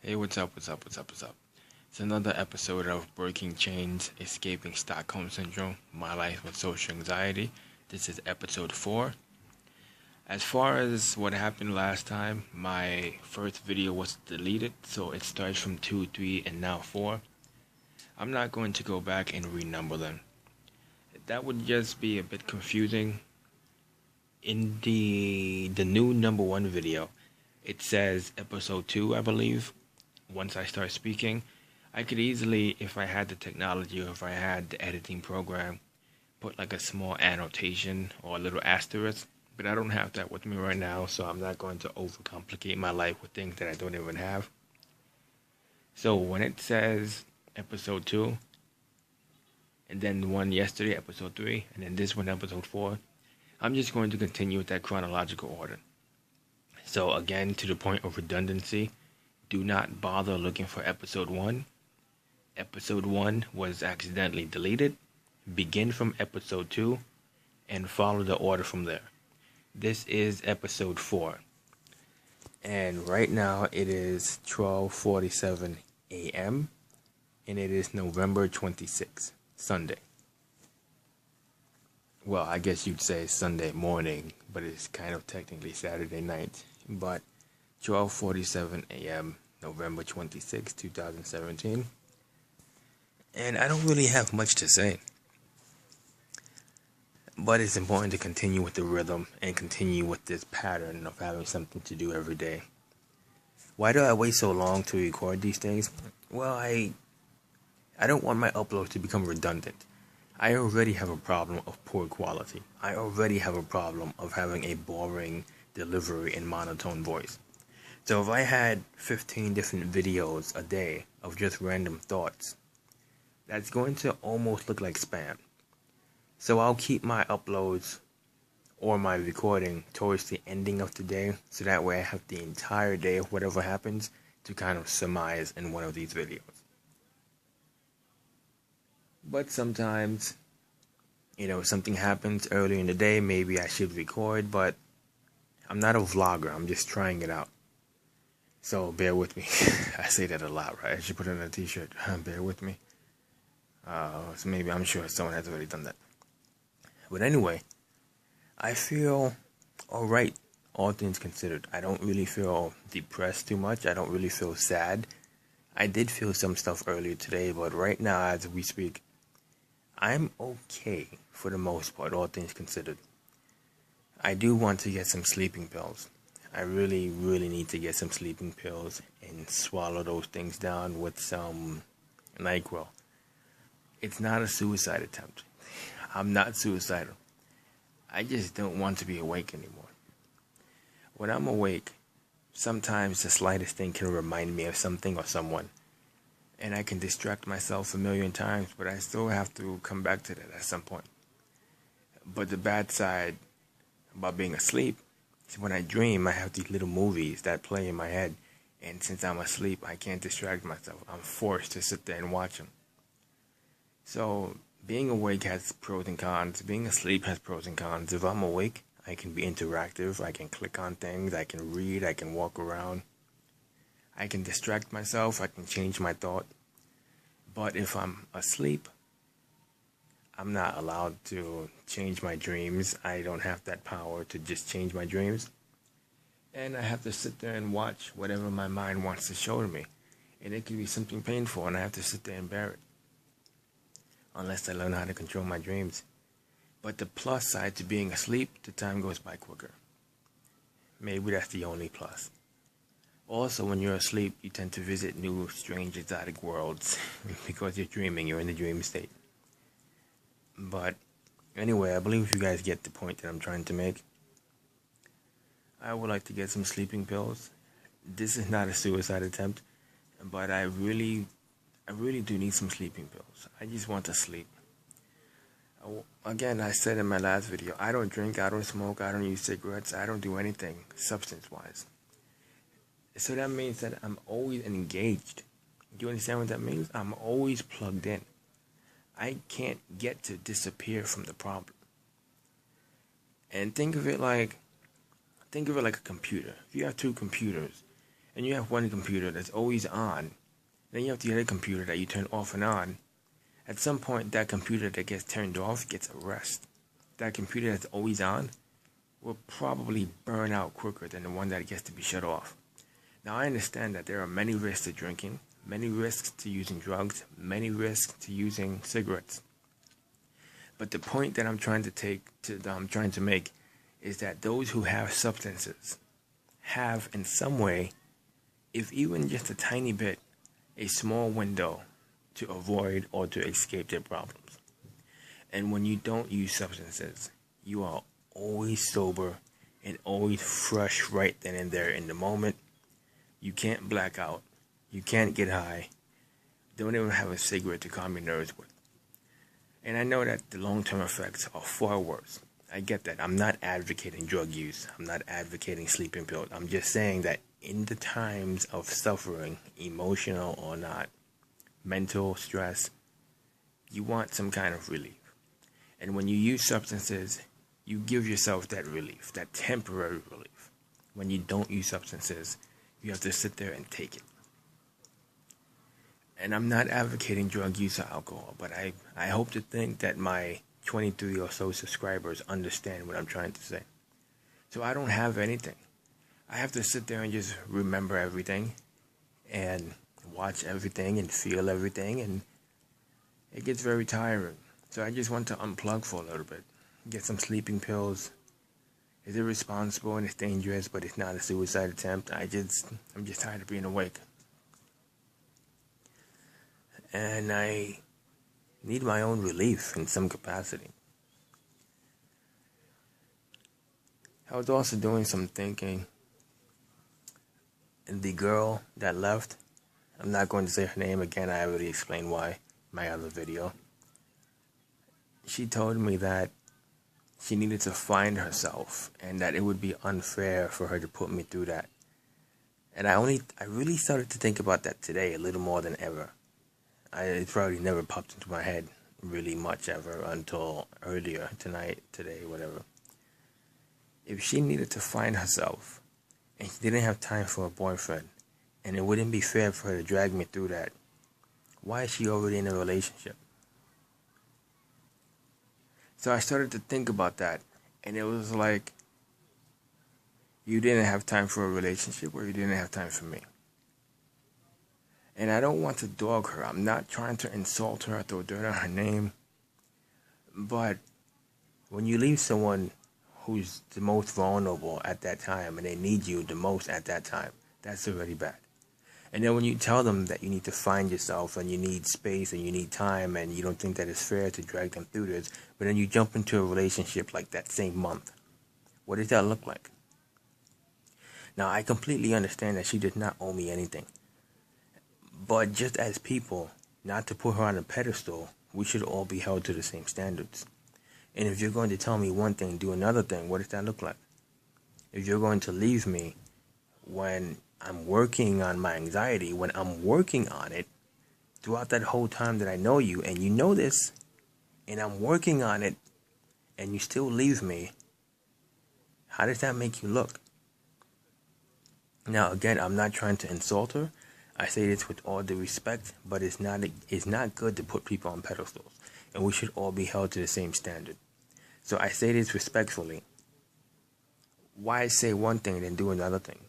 Hey, what's up? It's another episode of Breaking Chains, Escaping Stockholm Syndrome, My Life with Social Anxiety. This is episode 4. As far as what happened last time, my first video was deleted, so it starts from 2, 3, and now 4. I'm not going to go back and renumber them. That would just be a bit confusing. In the new number 1 video, it says episode 2, I believe. Once I start speaking, I could easily, if I had the technology or if I had the editing program, put like a small annotation or a little asterisk, but I don't have that with me right now, so I'm not going to overcomplicate my life with things that I don't even have. So when it says episode 2, and then the one yesterday, episode 3, and then this one, episode 4, I'm just going to continue with that chronological order. So again, to the point of redundancy, do not bother looking for episode 1. Episode 1 was accidentally deleted. Begin from episode 2 and follow the order from there. This is episode 4. And right now it is 12:47 a.m. and it is November 26th, Sunday. Well, I guess you'd say Sunday morning, but it's kind of technically Saturday night. But 12:47 a.m. November 26, 2017. And I don't really have much to say. But it's important to continue with the rhythm and continue with this pattern of having something to do every day. Why do I wait so long to record these things? Well, I don't want my uploads to become redundant. I already have a problem of poor quality. I already have a problem of having a boring delivery and monotone voice. So if I had 15 different videos a day of just random thoughts, that's going to almost look like spam. So I'll keep my uploads or my recording towards the ending of the day, so that way I have the entire day of whatever happens to kind of surmise in one of these videos. But sometimes, something happens early in the day, maybe I should record, but I'm not a vlogger, I'm just trying it out. So bear with me. I say that a lot, right? I should put it on a t-shirt. Bear with me. So maybe, I'm sure someone has already done that. But anyway, I feel alright, all things considered. I don't really feel depressed too much. I don't really feel sad. I did feel some stuff earlier today, but right now, as we speak, I'm okay for the most part, all things considered. I do want to get some sleeping pills. I really need to get some sleeping pills and swallow those things down with some NyQuil. It's not a suicide attempt. I'm not suicidal. I just don't want to be awake anymore. When I'm awake, sometimes the slightest thing can remind me of something or someone. And I can distract myself a million times, but I still have to come back to that at some point. But the bad side about being asleep, when I dream, I have these little movies that play in my head, and since I'm asleep, I can't distract myself. I'm forced to sit there and watch them. So, being awake has pros and cons. Being asleep has pros and cons. If I'm awake, I can be interactive. I can click on things. I can read. I can walk around. I can distract myself. I can change my thought. But if I'm asleep, I'm not allowed to change my dreams. I don't have that power to just change my dreams. And I have to sit there and watch whatever my mind wants to show to me. And it can be something painful, and I have to sit there and bear it. Unless I learn how to control my dreams. But the plus side to being asleep, the time goes by quicker. Maybe that's the only plus. Also, when you're asleep, you tend to visit new, strange, exotic worlds. Because you're dreaming, you're in the dream state. But anyway, I believe you guys get the point that I'm trying to make. I would like to get some sleeping pills. This is not a suicide attempt, but I really do need some sleeping pills. I just want to sleep. Again, I said in my last video, I don't drink, I don't smoke, I don't use cigarettes, I don't do anything substance-wise. So that means that I'm always engaged. Do you understand what that means? I'm always plugged in. I can't get to disappear from the problem. And think of it like a computer. If you have two computers and you have one computer that's always on, then you have the other computer that you turn off and on. At some point, that computer that gets turned off gets a rest. That computer that's always on will probably burn out quicker than the one that gets to be shut off. Now, I understand that there are many risks to drinking, many risks to using drugs, many risks to using cigarettes. But the point that I'm trying to make is that those who have substances have in some way, if even just a tiny bit, a small window to avoid or to escape their problems. And when you don't use substances, you are always sober and always fresh right then and there in the moment. You can't black out. You can't get high. Don't even have a cigarette to calm your nerves with. And I know that the long-term effects are far worse. I get that. I'm not advocating drug use. I'm not advocating sleeping pills. I'm just saying that in the times of suffering, emotional or not, mental stress, you want some kind of relief. And when you use substances, you give yourself that relief, that temporary relief. When you don't use substances, you have to sit there and take it. And I'm not advocating drug use or alcohol, but I hope to think that my 23 or so subscribers understand what I'm trying to say. So I don't have anything. I have to sit there and just remember everything and watch everything and feel everything, and it gets very tiring. So I just want to unplug for a little bit, get some sleeping pills. It's irresponsible and it's dangerous, but it's not a suicide attempt. I'm just tired of being awake. And I need my own relief in some capacity. I was also doing some thinking, and the girl that left, I'm not going to say her name again, I already explained why in my other video. She told me that she needed to find herself and that it would be unfair for her to put me through that. And I really started to think about that today a little more than ever. It probably never popped into my head really much ever until earlier tonight, today, whatever. If she needed to find herself and she didn't have time for a boyfriend, and it wouldn't be fair for her to drag me through that, why is she already in a relationship? So I started to think about that, and it was like, you didn't have time for a relationship, or you didn't have time for me. And I don't want to dog her. I'm not trying to insult her or throw dirt on her name. But when you leave someone who's the most vulnerable at that time, and they need you the most at that time, that's already bad. And then when you tell them that you need to find yourself and you need space and you need time and you don't think that it's fair to drag them through this, but then you jump into a relationship like that same month, what does that look like? Now, I completely understand that she did not owe me anything. But just as people, not to put her on a pedestal, we should all be held to the same standards. And if you're going to tell me one thing, do another thing, what does that look like? If you're going to leave me when I'm working on my anxiety, when I'm working on it, throughout that whole time that I know you, and you know this, and I'm working on it, and you still leave me, how does that make you look? Now, again, I'm not trying to insult her. I say this with all due respect, but it's not good to put people on pedestals, and we should all be held to the same standard. So I say this respectfully. Why say one thing and then do another thing?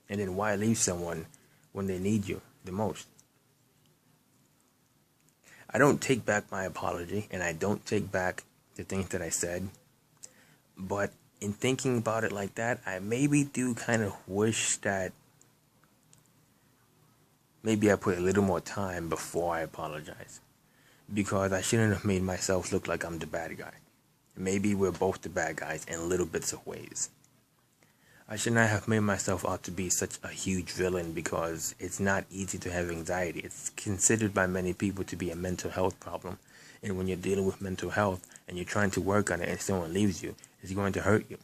And then why leave someone when they need you the most? I don't take back my apology, and I don't take back the things that I said, but in thinking about it like that, I maybe do kind of wish that maybe I put a little more time before I apologize. Because I shouldn't have made myself look like I'm the bad guy. Maybe we're both the bad guys in little bits of ways. I should not have made myself out to be such a huge villain, because it's not easy to have anxiety. It's considered by many people to be a mental health problem. And when you're dealing with mental health and you're trying to work on it and someone leaves you, it's going to hurt you.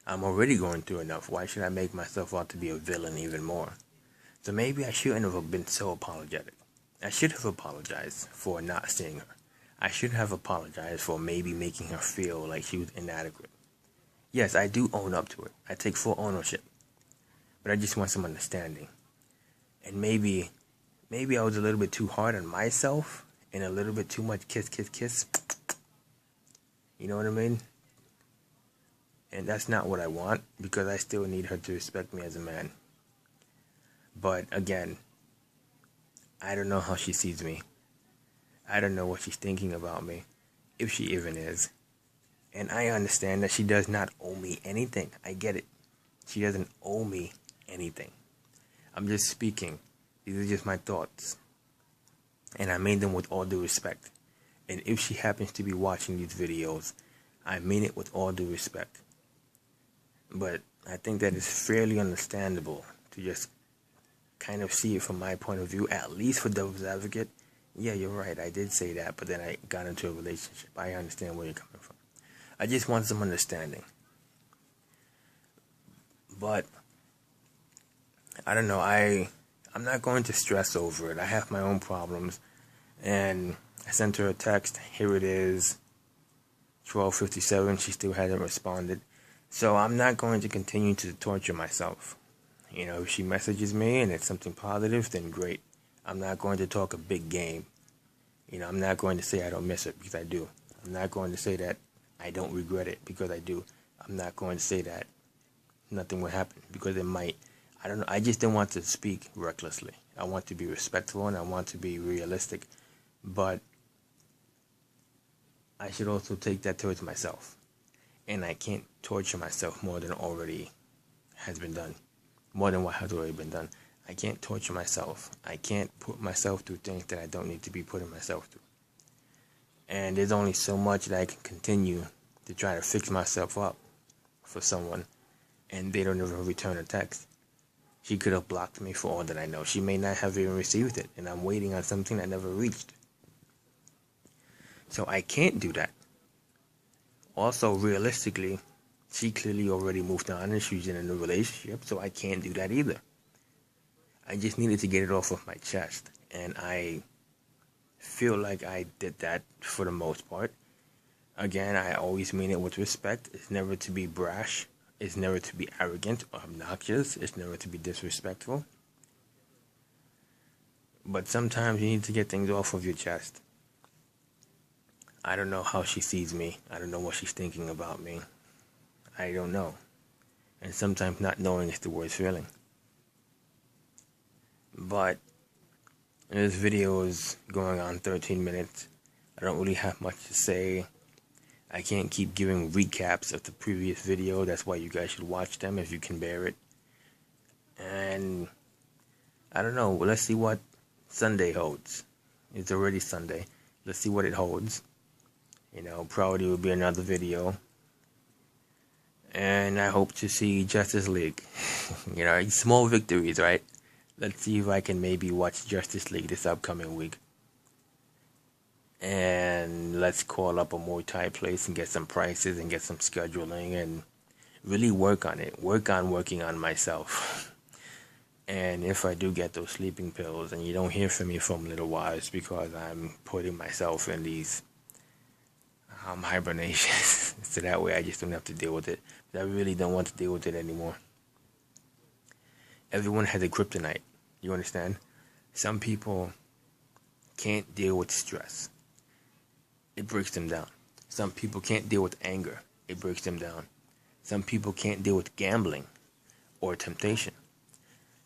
I'm already going through enough. Why should I make myself out to be a villain even more? So maybe I shouldn't have been so apologetic. I should have apologized for not seeing her. I should have apologized for maybe making her feel like she was inadequate. Yes, I do own up to it. I take full ownership. but I just want some understanding. And maybe I was a little bit too hard on myself and a little bit too much kiss, kiss, kiss. You know what I mean? And that's not what I want, because I still need her to respect me as a man. But again, I don't know how she sees me. I don't know what she's thinking about me, if she even is. And I understand that she does not owe me anything. I get it. She doesn't owe me anything. I'm just speaking. These are just my thoughts. And I made them with all due respect. And if she happens to be watching these videos, I mean it with all due respect. But I think that it's fairly understandable to just kind of see it from my point of view, at least for devil's advocate. Yeah, you're right, I did say that, but then I got into a relationship. I understand where you're coming from. I just want some understanding. But I don't know, I'm not going to stress over it. I have my own problems. And I sent her a text. Here it is, 12:57. She still hasn't responded. So I'm not going to continue to torture myself. You know, if she messages me and it's something positive, then great. I'm not going to talk a big game. You know, I'm not going to say I don't miss her, because I do. I'm not going to say that I don't regret it, because I do. I'm not going to say that nothing will happen, because it might. I don't know. I just don't want to speak recklessly. I want to be respectful and I want to be realistic. But I should also take that towards myself. And I can't torture myself more than already has been done. More than what has already been done. I can't torture myself. I can't put myself through things that I don't need to be putting myself through. And there's only so much that I can continue to try to fix myself up for someone, and they don't even return a text. She could have blocked me for all that I know. She may not have even received it, and I'm waiting on something that never reached. So I can't do that. Also, realistically, she clearly already moved on and she's in a new relationship, so I can't do that either. I just needed to get it off of my chest, and I feel like I did that for the most part. Again, I always mean it with respect. It's never to be brash. It's never to be arrogant or obnoxious. It's never to be disrespectful. But sometimes you need to get things off of your chest. I don't know how she sees me. I don't know what she's thinking about me. I don't know. And sometimes not knowing is the worst feeling. But this video is going on 13 minutes. I don't really have much to say. I can't keep giving recaps of the previous video. That's why you guys should watch them if you can bear it. And I don't know. Let's see what Sunday holds. It's already Sunday. Let's see what it holds. You know, probably will be another video. And I hope to see Justice League. You know, small victories, right? Let's see if I can maybe watch Justice League this upcoming week. And let's call up a Muay Thai place and get some prices and get some scheduling and really work on it. Working on myself. And if I do get those sleeping pills and you don't hear from me for a little while, it's because I'm putting myself in these hibernations. So that way I just don't have to deal with it. But I really don't want to deal with it anymore. Everyone has a kryptonite. You understand? Some people can't deal with stress. It breaks them down. Some people can't deal with anger. It breaks them down. Some people can't deal with gambling or temptation.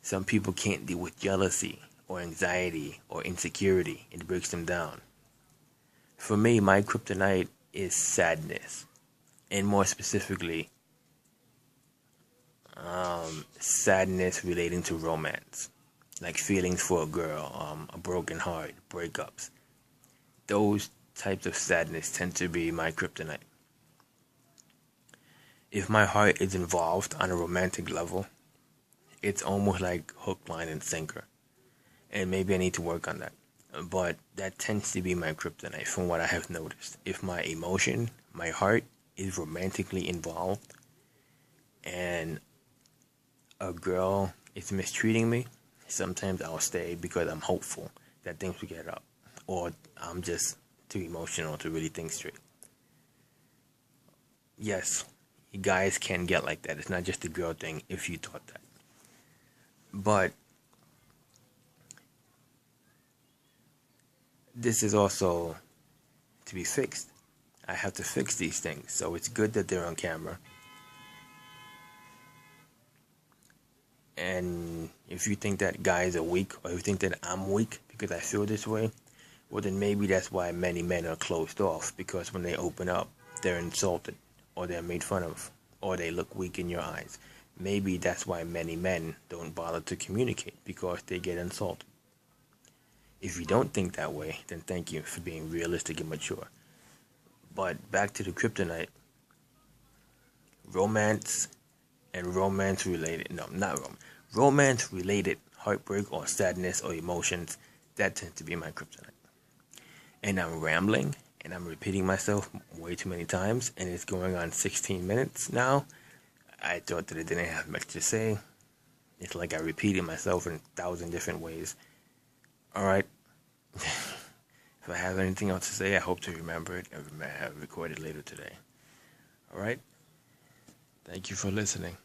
Some people can't deal with jealousy or anxiety or insecurity. It breaks them down. For me, my kryptonite is sadness. And more specifically, sadness relating to romance. Like feelings for a girl, a broken heart, breakups. Those types of sadness tend to be my kryptonite. If my heart is involved on a romantic level, it's almost like hook, line, and sinker. And maybe I need to work on that. But that tends to be my kryptonite from what I have noticed. If my emotion, my heart, is romantically involved and a girl is mistreating me, sometimes I'll stay because I'm hopeful that things will get up. Or I'm just too emotional to really think straight. Yes, you guys can get like that. It's not just a girl thing if you thought that. But this is also to be fixed. I have to fix these things. So it's good that they're on camera. And if you think that guys are weak, or you think that I'm weak because I feel this way, well, then maybe that's why many men are closed off, because when they open up, they're insulted, or they're made fun of, or they look weak in your eyes. Maybe that's why many men don't bother to communicate, because they get insulted. If you don't think that way, then thank you for being realistic and mature. But back to the kryptonite. Romance and romance related, no, not romance. Romance related heartbreak or sadness or emotions, that tends to be my kryptonite. And I'm rambling and I'm repeating myself way too many times, and it's going on 16 minutes now. I thought that I didn't have much to say. It's like I repeated myself in 1,000 different ways. Alright. If I have anything else to say, I hope to remember it and record it later today. Alright? Thank you for listening.